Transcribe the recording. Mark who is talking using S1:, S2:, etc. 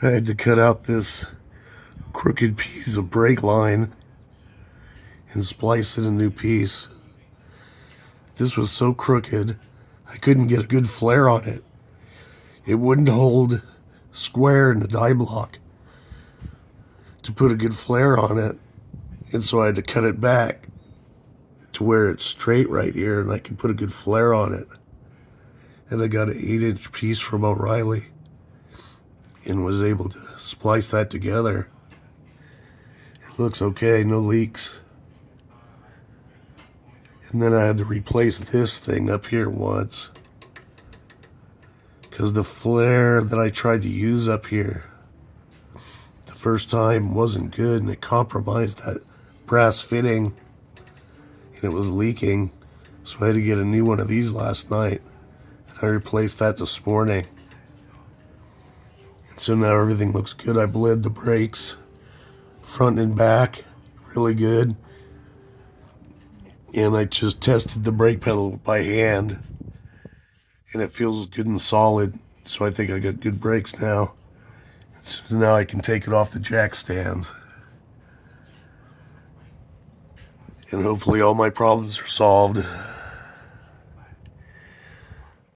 S1: I had to cut out this crooked piece of brake line and splice it a new piece. This was so crooked, I couldn't get a good flare on it. It wouldn't hold square in the die block to put a good flare on it. And so I had to cut it back to where it's straight right here and I could put a good flare on it. And I got an 8-inch piece from O'Reilly and was able to splice that together. It looks okay, no leaks. And then I had to replace this thing up here once because the flare that I tried to use up here the first time wasn't good, and it compromised that brass fitting and it was leaking. So I had to get a new one of these last night, and I replaced that this morning. And so now everything looks good. I bled the brakes front and back really good, and I just tested the brake pedal by hand, and it feels good and solid. So I think I got good brakes now. So now I can take it off the jack stands, and hopefully all my problems are solved.